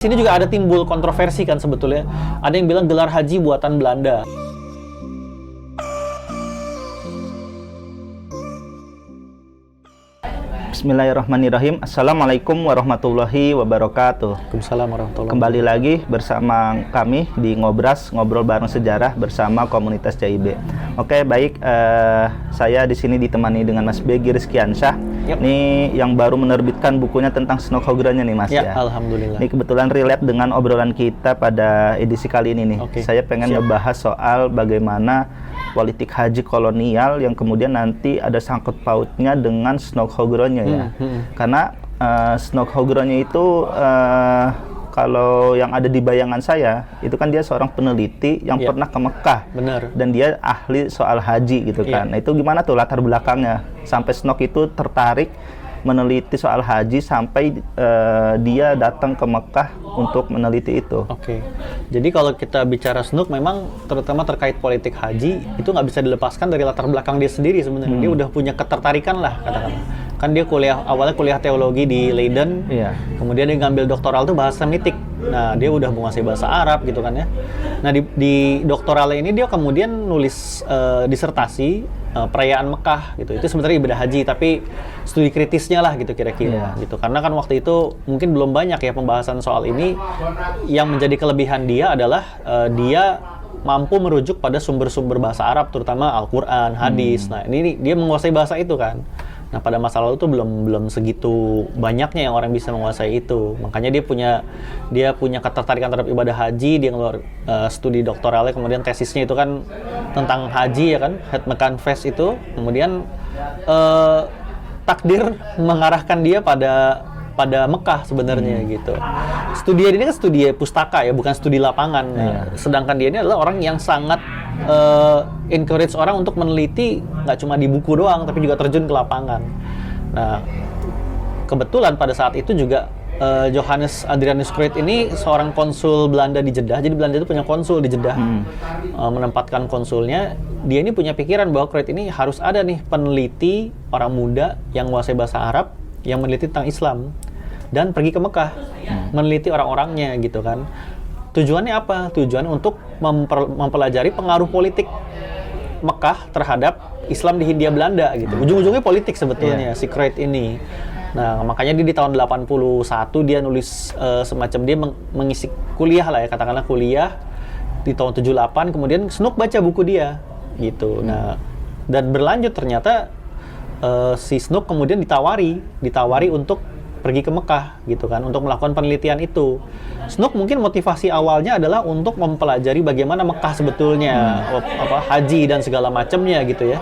Sini juga ada timbul kontroversi kan sebetulnya. Ada yang bilang gelar haji buatan Belanda. Bismillahirrahmanirrahim. Assalamualaikum warahmatullahi wabarakatuh. Waalaikumsalam warahmatullahi Kembali lagi bersama kami di Ngobras, Ngobrol Bareng Sejarah bersama komunitas CIB. Oke, baik. Saya di sini ditemani dengan Mas Begi Rizkiansyah. Yep. Ini yang baru menerbitkan bukunya tentang Snokhogeranya nih, Mas ya. Alhamdulillah. Ini kebetulan relate dengan obrolan kita pada edisi kali ini nih. Oke. Saya pengen ngebahas soal bagaimana politik haji kolonial yang kemudian nanti ada sangkut pautnya dengan Snokhogeranya ya. Karena Snokhogeranya itu kalau yang ada di bayangan saya itu kan dia seorang peneliti yang pernah ke Mekah. Benar. Dan dia ahli soal haji gitu kan. Nah, itu gimana tuh latar belakangnya sampai Snok itu tertarik meneliti soal haji sampai dia datang ke Mekah untuk meneliti itu. Oke. Jadi kalau kita bicara Snook memang terutama terkait politik haji itu nggak bisa dilepaskan dari latar belakang dia sendiri sebenarnya. Dia udah punya ketertarikan lah katakanlah. Kan dia awalnya kuliah teologi di Leiden. Iya. Kemudian dia ngambil doktoral tuh bahasa Semitik. Nah, dia udah menguasai bahasa Arab gitu kan ya. Nah, di doktoralnya ini dia kemudian nulis disertasi perayaan Mekah gitu. Itu sebenarnya ibadah haji tapi studi kritisnya lah gitu kira-kira gitu. Karena kan waktu itu mungkin belum banyak ya pembahasan soal ini. Yang menjadi kelebihan dia adalah dia mampu merujuk pada sumber-sumber bahasa Arab terutama Al-Qur'an, hadis. Nah, ini dia menguasai bahasa itu kan. Nah, pada masa lalu tuh belum segitu banyaknya yang orang bisa menguasai itu. Makanya dia punya ketertarikan terhadap ibadah haji, dia ngeluar studi doktoralnya, kemudian tesisnya itu kan tentang haji ya kan, Het Mekkan Fest itu. Kemudian takdir mengarahkan dia pada Mekah sebenarnya gitu. Studi ini kan studi pustaka ya, bukan studi lapangan. Nah, sedangkan dia ini adalah orang yang sangat encourage orang untuk meneliti nggak cuma di buku doang, tapi juga terjun ke lapangan. Nah, kebetulan pada saat itu juga Johannes Adrianus Cruyff ini seorang konsul Belanda di Jeddah. Jadi Belanda itu punya konsul di Jeddah, menempatkan konsulnya. Dia ini punya pikiran bahwa Cruyff ini harus ada nih peneliti orang muda yang menguasai bahasa Arab, yang meneliti tentang Islam dan pergi ke Mekah, meneliti orang-orangnya gitu kan. Tujuannya apa? Tujuannya untuk mempelajari pengaruh politik Mekah terhadap Islam di Hindia Belanda gitu. Ujung-ujungnya politik sebetulnya si Cruyff ini. Nah, makanya dia di tahun 81 dia nulis semacam dia mengisi kuliah lah ya, katakanlah kuliah di tahun 78, kemudian Snook baca buku dia gitu. Nah, dan berlanjut ternyata si Snook kemudian ditawari untuk pergi ke Mekah gitu kan, untuk melakukan penelitian itu. Snook mungkin motivasi awalnya adalah untuk mempelajari bagaimana Mekah sebetulnya, haji dan segala macamnya gitu ya.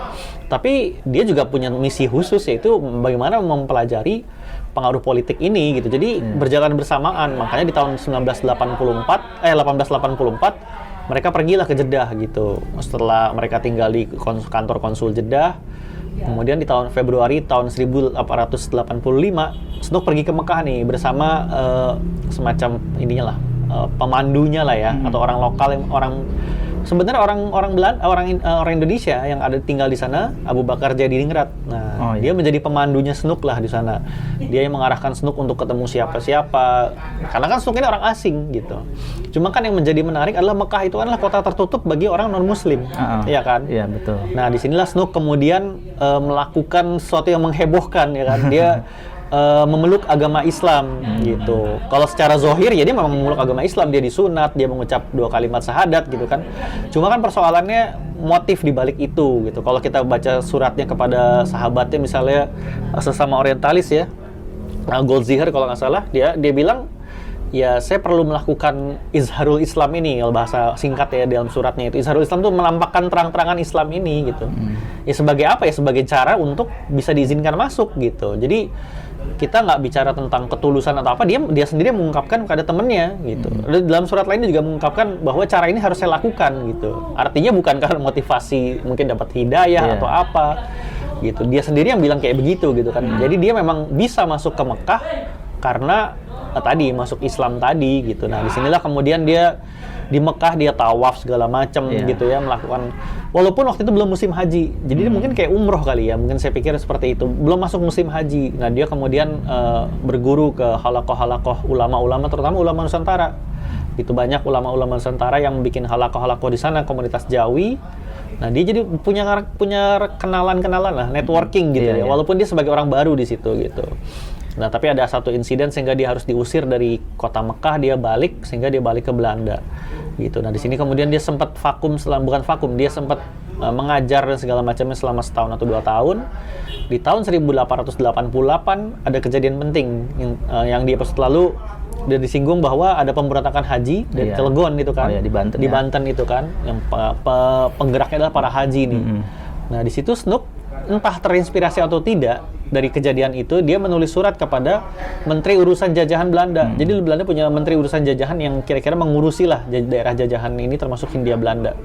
Tapi dia juga punya misi khusus, yaitu bagaimana mempelajari pengaruh politik ini gitu. Jadi berjalan bersamaan. Makanya di tahun 1884 mereka pergilah ke Jeddah gitu. Setelah mereka tinggal di kantor konsul Jeddah, kemudian di tahun Februari tahun 1885, Snook pergi ke Mekah nih bersama semacam ininya lah, pemandunya lah ya, atau orang lokal yang sebenarnya orang Belanda, orang Indonesia yang ada tinggal di sana, Abu Bakar Jadiningrat. Nah, dia menjadi pemandunya Snook lah di sana. Dia yang mengarahkan Snook untuk ketemu siapa-siapa. Karena kan Snook ini orang asing gitu. Cuma kan yang menjadi menarik adalah Mekah itu adalah kota tertutup bagi orang non-Muslim, iya kan? Iya, betul. Nah, disinilah Snook kemudian melakukan sesuatu yang menghebohkan, ya kan? Dia memeluk agama Islam gitu. Kalau secara zohir ya dia memang memeluk agama Islam, dia disunat, dia mengucap 2 kalimat syahadat gitu kan. Cuma kan persoalannya motif di balik itu gitu. Kalau kita baca suratnya kepada sahabatnya misalnya sesama orientalis ya, Goldziher kalau nggak salah, dia bilang ya saya perlu melakukan izharul Islam ini, kalau bahasa singkat ya dalam suratnya itu. Izharul Islam itu menampakkan terang-terangan Islam ini gitu. Ya sebagai apa ya? Sebagai cara untuk bisa diizinkan masuk gitu. Jadi kita nggak bicara tentang ketulusan atau apa, dia sendiri mengungkapkan kepada temennya gitu. Dalam surat lainnya juga mengungkapkan bahwa cara ini harus saya lakukan gitu. Artinya bukan karena motivasi mungkin dapat hidayah atau apa gitu. Dia sendiri yang bilang kayak begitu gitu kan. Jadi dia memang bisa masuk ke Mekah karena tadi masuk Islam tadi gitu. Nah, disinilah kemudian dia di Mekah dia tawaf segala macam gitu ya, melakukan, walaupun waktu itu belum musim haji. Jadi dia mungkin kayak umroh kali ya, mungkin saya pikir seperti itu. Belum masuk musim haji. Nah, dia kemudian berguru ke halaqah-halaqah ulama-ulama, terutama ulama Nusantara. Itu banyak ulama-ulama Nusantara yang bikin halaqah-halaqah di sana, komunitas Jawi. Nah, dia jadi punya kenalan-kenalan lah, networking gitu ya. Walaupun dia sebagai orang baru di situ gitu. Nah, tapi ada satu insiden sehingga dia harus diusir dari kota Mekah, dia balik sehingga dia balik ke Belanda. Gitu. Nah, di sini kemudian dia sempat bukan vakum, dia sempat mengajar dan segala macamnya selama setahun atau 2 tahun. Di tahun 1888 ada kejadian penting yang di episode lalu udah disinggung bahwa ada pemberontakan haji dari Cilegon itu kan. Di Banten itu kan, yang penggeraknya adalah para haji nih. Nah, di situ Snook entah terinspirasi atau tidak dari kejadian itu, dia menulis surat kepada Menteri Urusan Jajahan Belanda. Jadi Belanda punya Menteri Urusan Jajahan yang kira-kira mengurusi lah daerah jajahan ini, termasuk Hindia Belanda.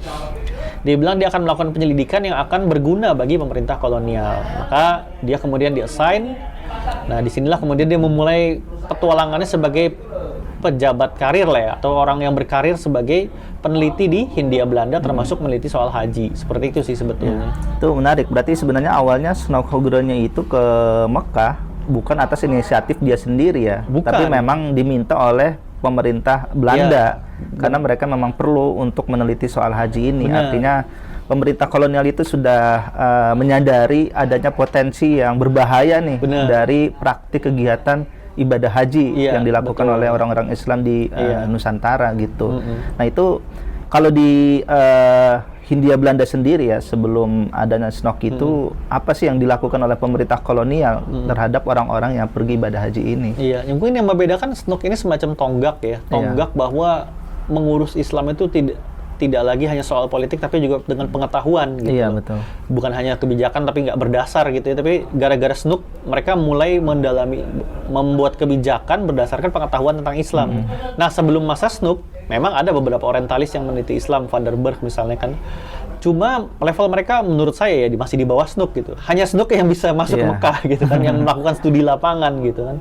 Dia bilang dia akan melakukan penyelidikan yang akan berguna bagi pemerintah kolonial. Maka dia kemudian di-assign. Nah, disinilah kemudian dia memulai petualangannya sebagai pejabat karir lah ya, atau orang yang berkarir sebagai peneliti di Hindia Belanda, termasuk meneliti soal haji. Seperti itu sih sebetulnya. Itu menarik. Berarti sebenarnya awalnya Snook Hoggerø-nya itu ke Mekah bukan atas inisiatif dia sendiri ya, tapi memang diminta oleh pemerintah Belanda karena mereka memang perlu untuk meneliti soal haji ini. Artinya pemerintah kolonial itu sudah menyadari adanya potensi yang berbahaya nih dari praktik kegiatan ibadah haji yang dilakukan oleh orang-orang Islam di Nusantara gitu. Nah, itu kalau di Hindia Belanda sendiri ya, sebelum adanya Snook itu apa sih yang dilakukan oleh pemerintah kolonial terhadap orang-orang yang pergi ibadah haji ini? Iya, yang mungkin yang membedakan Snook ini semacam tonggak ya, tonggak bahwa mengurus Islam itu tidak lagi hanya soal politik, tapi juga dengan pengetahuan gitu. Iya, betul. Bukan hanya kebijakan tapi nggak berdasar gitu ya, tapi gara-gara Snook mereka mulai membuat kebijakan berdasarkan pengetahuan tentang Islam. Nah, sebelum masa Snook memang ada beberapa orientalis yang meneliti Islam, Van der Burg misalnya kan. Cuma level mereka menurut saya ya masih di bawah Snook gitu. Hanya Snook yang bisa masuk ke Mekah gitu kan, yang melakukan studi lapangan gitu kan.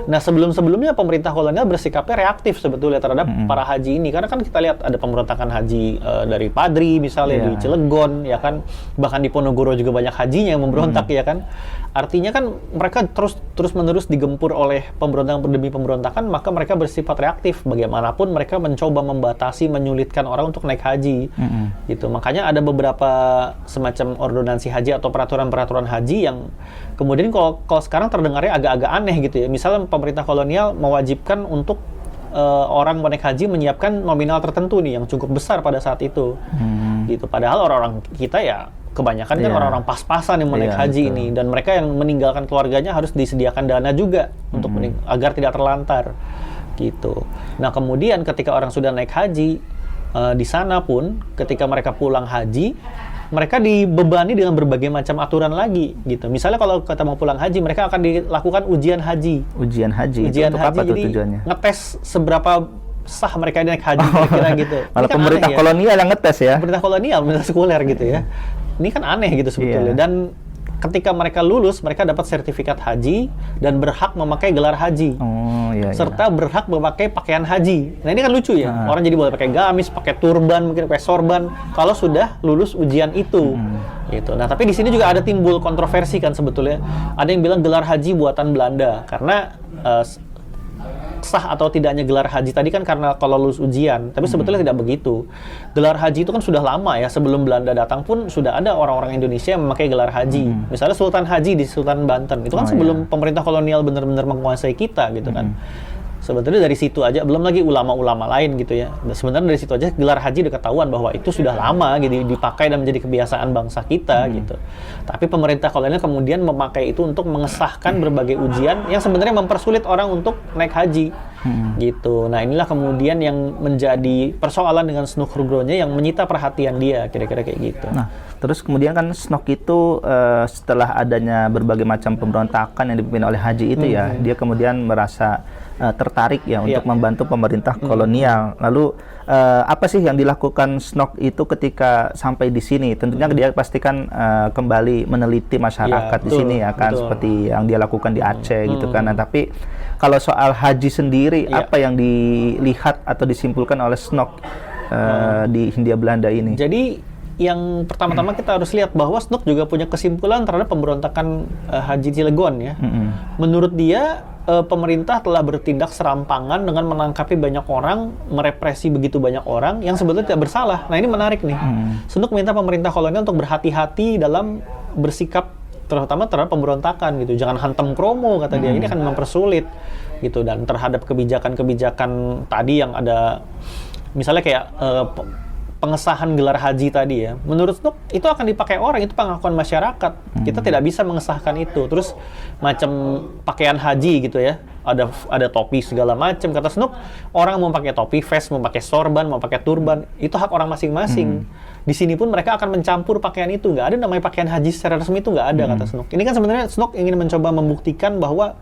Nah, sebelum-sebelumnya pemerintah kolonial bersikapnya reaktif sebetulnya terhadap para haji ini. Karena kan kita lihat ada pemberontakan haji dari Padri misalnya di Cilegon ya kan. Bahkan di Ponorogo juga banyak hajinya yang memberontak ya kan. Artinya kan mereka terus-menerus digempur oleh pemberontakan demi pemberontakan, maka mereka bersifat reaktif. Bagaimanapun mereka mencoba membatasi, menyulitkan orang untuk naik haji. Gitu. Makanya ada beberapa semacam ordonansi haji atau peraturan-peraturan haji yang kemudian kalau sekarang terdengarnya agak-agak aneh gitu ya. Misalnya pemerintah kolonial mewajibkan untuk orang mau naik haji menyiapkan nominal tertentu nih yang cukup besar pada saat itu. Gitu. Padahal orang-orang kita ya kebanyakan kan orang-orang pas-pasan yang mau naik haji ini, dan mereka yang meninggalkan keluarganya harus disediakan dana juga untuk agar tidak terlantar gitu. Nah, kemudian ketika orang sudah naik haji di sana pun ketika mereka pulang haji, mereka dibebani dengan berbagai macam aturan lagi gitu. Misalnya kalau kita mau pulang haji, mereka akan dilakukan ujian haji. Ujian haji untuk apa tuh tujuannya? Ngetes seberapa sah mereka naik haji kira-kira gitu. Malah kan pemerintah kolonial yang ngetes ya. Pemerintah kolonial, pemerintah sekuler gitu ya. Ini kan aneh gitu sebetulnya. Dan ketika mereka lulus, mereka dapat sertifikat haji dan berhak memakai gelar haji. Serta berhak memakai pakaian haji. Nah, ini kan lucu ya. Orang jadi boleh pakai gamis, pakai turban, mungkin pakai sorban kalau sudah lulus ujian itu. Gitu. Nah, tapi di sini juga ada timbul kontroversi kan sebetulnya. Ada yang bilang gelar haji buatan Belanda karena sah atau tidaknya gelar haji tadi kan karena kalau lulus ujian, tapi sebetulnya tidak begitu. Gelar haji itu kan sudah lama ya, sebelum Belanda datang pun sudah ada orang-orang Indonesia yang memakai gelar haji. Misalnya Sultan Haji di Sultan Banten, itu kan sebelum pemerintah kolonial benar-benar menguasai kita gitu kan. Sebetulnya dari situ aja, belum lagi ulama-ulama lain gitu ya. Sebenarnya dari situ aja gelar haji udah ketahuan bahwa itu sudah lama gitu dipakai dan menjadi kebiasaan bangsa kita gitu. Tapi pemerintah kolonial kemudian memakai itu untuk mengesahkan berbagai ujian yang sebenarnya mempersulit orang untuk naik haji gitu. Nah, inilah kemudian yang menjadi persoalan dengan Snook Hoggerø-nya yang menyita perhatian dia, kira-kira kayak gitu. Nah, terus kemudian kan Snook itu setelah adanya berbagai macam pemberontakan yang dipimpin oleh haji itu ya, dia kemudian merasa tertarik ya untuk membantu pemerintah kolonial. Lalu apa sih yang dilakukan Snook itu ketika sampai di sini? Tentunya dia pastikan kembali meneliti masyarakat di sini ya kan, seperti yang dia lakukan di Aceh gitu kan. Nah, tapi kalau soal haji sendiri sendiri apa yang dilihat atau disimpulkan oleh SNOK di Hindia Belanda ini? Jadi yang pertama-tama kita harus lihat bahwa SNOK juga punya kesimpulan terhadap pemberontakan Haji Cilegon ya. Menurut dia pemerintah telah bertindak serampangan dengan menangkapi banyak orang, merepresi begitu banyak orang yang sebetulnya tidak bersalah. Nah ini menarik nih. SNOK minta pemerintah kolonial untuk berhati-hati dalam bersikap terutama terhadap pemberontakan gitu. Jangan hantam kromo kata dia, ini akan mempersulit gitu. Dan terhadap kebijakan-kebijakan tadi yang ada misalnya kayak pengesahan gelar haji tadi ya. Menurut SNOK itu akan dipakai orang, itu pengakuan masyarakat. Kita tidak bisa mengesahkan itu. Terus macam pakaian haji gitu ya. Ada topi segala macam. Kata SNOK, orang mau pakai topi vest, mau pakai sorban, mau pakai turban, itu hak orang masing-masing. Di sini pun mereka akan mencampur pakaian itu. Nggak ada namanya pakaian haji secara resmi, itu nggak ada kata SNOK. Ini kan sebenarnya SNOK ingin mencoba membuktikan bahwa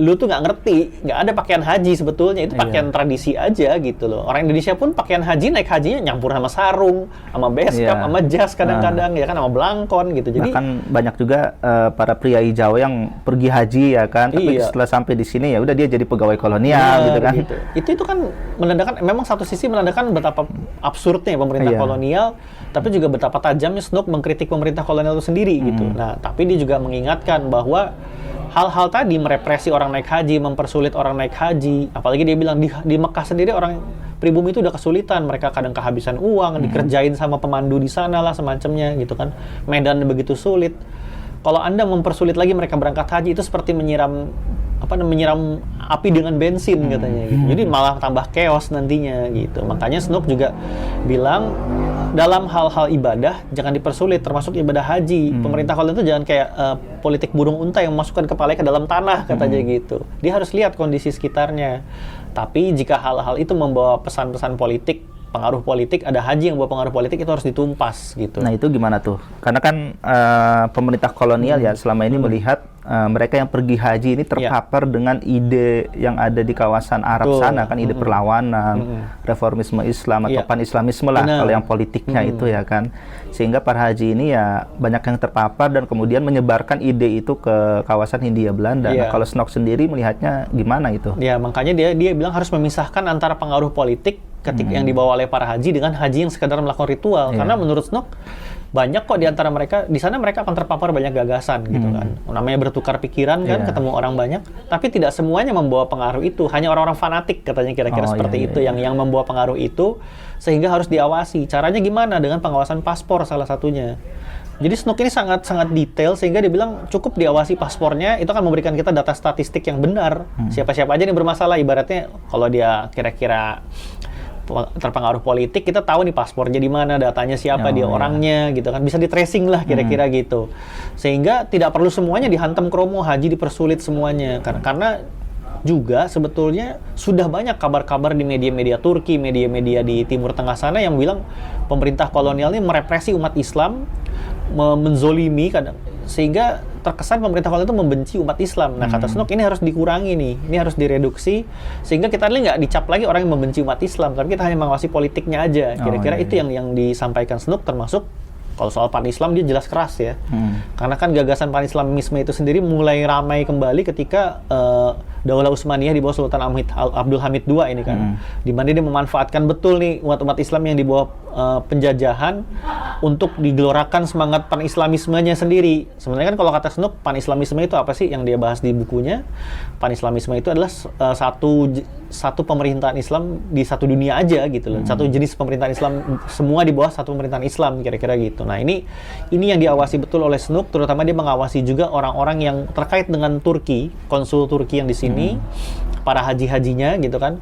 lu tuh nggak ngerti, nggak ada pakaian haji sebetulnya, itu pakaian tradisi aja gitu loh. Orang Indonesia pun pakaian haji, naik hajinya nyampur sama sarung, sama beskap, sama jas kadang-kadang ya kan, sama belangkon gitu. Jadi bahkan banyak juga para priai Jawa yang pergi haji ya kan, tapi setelah sampai di sini ya udah dia jadi pegawai kolonial gitu kan. Itu kan menandakan, memang satu sisi menandakan betapa absurdnya pemerintah kolonial, tapi juga betapa tajamnya SNOK mengkritik pemerintah kolonial itu sendiri gitu. Nah, tapi dia juga mengingatkan bahwa hal-hal tadi merepresi orang naik haji, mempersulit orang naik haji, apalagi dia bilang di Mekah sendiri orang pribumi itu udah kesulitan, mereka kadang kehabisan uang, dikerjain sama pemandu di sana lah semacamnya gitu kan, medan begitu sulit. Kalau Anda mempersulit lagi mereka berangkat haji, itu seperti menyiram api dengan bensin katanya gitu. Jadi malah tambah chaos nantinya gitu. Makanya SNOK juga bilang dalam hal-hal ibadah jangan dipersulit, termasuk ibadah haji. Pemerintah kolonial itu jangan kayak politik burung unta yang memasukkan kepalanya ke dalam tanah katanya gitu. Dia harus lihat kondisi sekitarnya. Tapi jika hal-hal itu membawa pesan-pesan politik, pengaruh politik, ada haji yang bawa pengaruh politik, itu harus ditumpas gitu. Nah itu gimana tuh? Karena kan pemerintah kolonial ya selama ini melihat mereka yang pergi haji ini terpapar dengan ide yang ada di kawasan Arab sana kan, ide perlawanan, reformisme Islam atau pan-Islamisme lah kalau yang politiknya itu ya kan. Sehingga para haji ini ya banyak yang terpapar dan kemudian menyebarkan ide itu ke kawasan Hindia Belanda. Nah, kalau SNOK sendiri melihatnya gimana itu? Ya makanya dia bilang harus memisahkan antara pengaruh politik ketika yang dibawa oleh para haji dengan haji yang sekadar melakukan ritual. Karena menurut SNOK banyak kok di antara mereka, di sana mereka akan terpapar banyak gagasan gitu kan. Namanya bertukar pikiran kan, ketemu orang banyak, tapi tidak semuanya membawa pengaruh itu, hanya orang-orang fanatik katanya kira-kira seperti itu yang membawa pengaruh itu, sehingga harus diawasi. Caranya gimana? Dengan pengawasan paspor salah satunya. Jadi SNOK ini sangat detail sehingga dia bilang cukup diawasi paspornya, itu akan memberikan kita data statistik yang benar. Siapa-siapa aja yang bermasalah, ibaratnya kalau dia kira-kira terpengaruh politik, kita tahu nih paspornya di mana, datanya siapa, dia orangnya gitu kan, bisa di tracing lah kira-kira gitu, sehingga tidak perlu semuanya dihantam kromo, haji dipersulit semuanya, karena juga sebetulnya sudah banyak kabar-kabar di media-media Turki, media-media di Timur Tengah sana yang bilang pemerintah kolonial ini merepresi umat Islam, menzolimi kadang, sehingga terkesan pemerintah kolonial itu membenci umat Islam. Nah, kata SNOK ini harus dikurangi nih, ini harus direduksi, sehingga kita nggak dicap lagi orang yang membenci umat Islam, tapi kita hanya mengawasi politiknya aja. Kira-kira itu yang disampaikan SNOK, termasuk kalau soal pan-Islam dia jelas keras ya. Karena kan gagasan pan-Islamisme itu sendiri mulai ramai kembali ketika Daulah Utsmaniyah di bawah Sultan Abdul Hamid II ini kan, di mana dia memanfaatkan betul nih umat Islam yang di bawah penjajahan untuk digelorakan semangat pan-Islamismenya sendiri. Sebenarnya kan kalau kata SNOK, pan-Islamisme itu apa sih yang dia bahas di bukunya? Pan-Islamisme itu adalah satu pemerintahan Islam di satu dunia aja gitu loh. Satu jenis pemerintahan Islam, semua di bawah satu pemerintahan Islam kira-kira gitu. Nah, ini yang diawasi betul oleh SNOK, terutama dia mengawasi juga orang-orang yang terkait dengan Turki, konsul Turki yang di sini, para haji-hajinya gitu kan.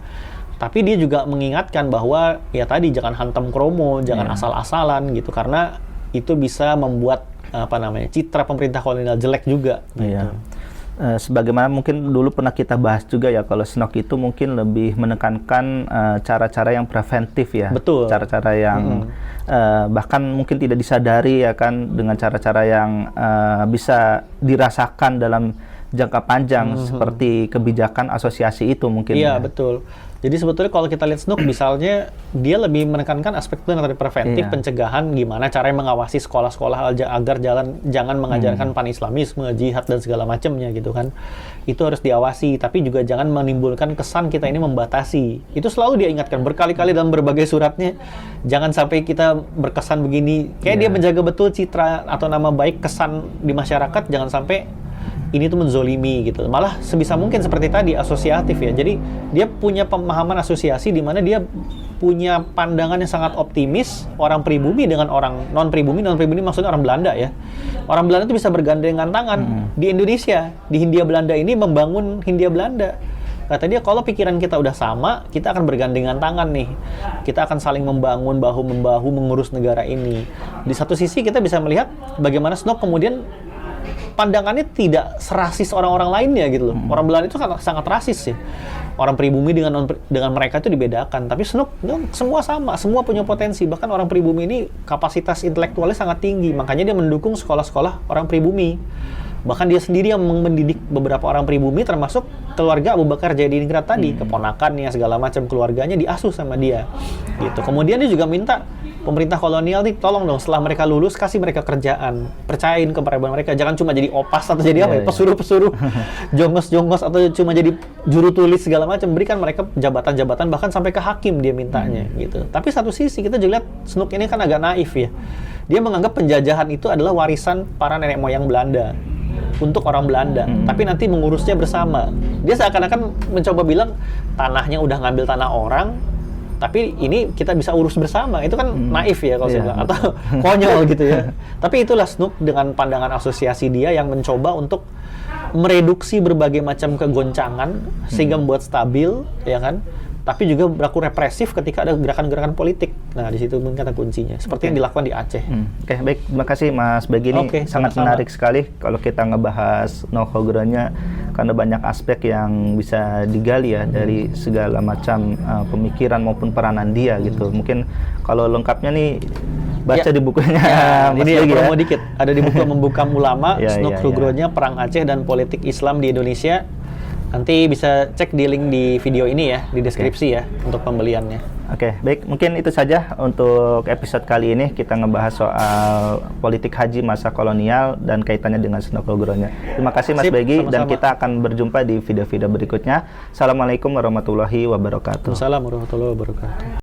Tapi dia juga mengingatkan bahwa ya tadi jangan hantam kromo, jangan asal-asalan gitu, karena itu bisa membuat citra pemerintah kolonial jelek juga gitu. Sebagaimana mungkin dulu pernah kita bahas juga ya, kalau SNOK itu mungkin lebih menekankan cara-cara yang preventif ya. Betul. Cara-cara yang bahkan mungkin tidak disadari ya kan, dengan cara-cara yang bisa dirasakan dalam jangka panjang seperti kebijakan asosiasi itu mungkin. Iya, betul. Jadi sebetulnya kalau kita lihat Snook, misalnya dia lebih menekankan aspek itu tadi preventif, pencegahan, gimana caranya mengawasi sekolah-sekolah agar jangan mengajarkan pan-islamisme, jihad dan segala macamnya gitu kan. Itu harus diawasi, tapi juga jangan menimbulkan kesan kita ini membatasi. Itu selalu dia ingatkan berkali-kali dalam berbagai suratnya. Jangan sampai kita berkesan begini. Kayak dia menjaga betul citra atau nama baik kesan di masyarakat, jangan sampai ini tuh menzolimi gitu. Malah sebisa mungkin seperti tadi asosiatif ya. Jadi dia punya pemahaman asosiasi di mana dia punya pandangan yang sangat optimis orang pribumi dengan orang non pribumi maksudnya orang Belanda ya. Orang Belanda itu bisa bergandengan tangan di Indonesia, di Hindia Belanda ini membangun Hindia Belanda. Kata dia kalau pikiran kita udah sama, kita akan bergandengan tangan nih. Kita akan saling membangun bahu-membahu mengurus negara ini. Di satu sisi kita bisa melihat bagaimana Snook kemudian pandangannya tidak serasis orang-orang lainnya gitu loh. Orang Belanda itu sangat rasis ya. Orang pribumi dengan mereka itu dibedakan. Tapi Snook semua sama, semua punya potensi. Bahkan orang pribumi ini kapasitas intelektualnya sangat tinggi. Makanya dia mendukung sekolah-sekolah orang pribumi. Bahkan dia sendiri yang mendidik beberapa orang pribumi, termasuk keluarga Abu Bakar Jadiningrat tadi, keponakannya segala macam keluarganya diasuh sama dia. Gitu. Kemudian dia juga minta pemerintah kolonial nih, tolong dong setelah mereka lulus kasih mereka kerjaan, percayain kepada mereka, jangan cuma jadi opas atau jadi pesuruh-pesuruh, jongos-jongos atau cuma jadi juru tulis segala macam, berikan mereka jabatan-jabatan bahkan sampai ke hakim dia mintanya gitu. Tapi satu sisi kita juga lihat Snook ini kan agak naif ya, dia menganggap penjajahan itu adalah warisan para nenek moyang Belanda untuk orang Belanda, tapi nanti mengurusnya bersama. Dia seakan-akan mencoba bilang tanahnya udah ngambil tanah orang, tapi ini kita bisa urus bersama. Itu kan naif ya kalau saya bilang, atau konyol gitu ya. Tapi itulah Snook dengan pandangan asosiasi dia yang mencoba untuk mereduksi berbagai macam kegoncangan sehingga membuat stabil, ya kan? Tapi juga berlaku represif ketika ada gerakan-gerakan politik. Nah, di situ mungkin kata kuncinya. Seperti yang dilakukan di Aceh. Oke, baik. Terima kasih Mas Begi. Ini sangat menarik sekali kalau kita ngebahas Snook-Hogronya, karena banyak aspek yang bisa digali ya dari segala macam pemikiran maupun peranan dia gitu. Mungkin kalau lengkapnya nih baca di bukunya. Mas ini Begi promo dikit. Ada di buku Membukam Ulama, Snook-Hogronya Perang Aceh dan Politik Islam di Indonesia. Nanti bisa cek di link di video ini ya, di deskripsi ya, untuk pembeliannya. Oke, baik. Mungkin itu saja untuk episode kali ini. Kita ngebahas soal politik haji masa kolonial dan kaitannya dengan Snook-Hogronya. Terima kasih Mas Begi, dan kita akan berjumpa di video-video berikutnya. Assalamualaikum warahmatullahi wabarakatuh. Waalaikumsalam warahmatullahi wabarakatuh.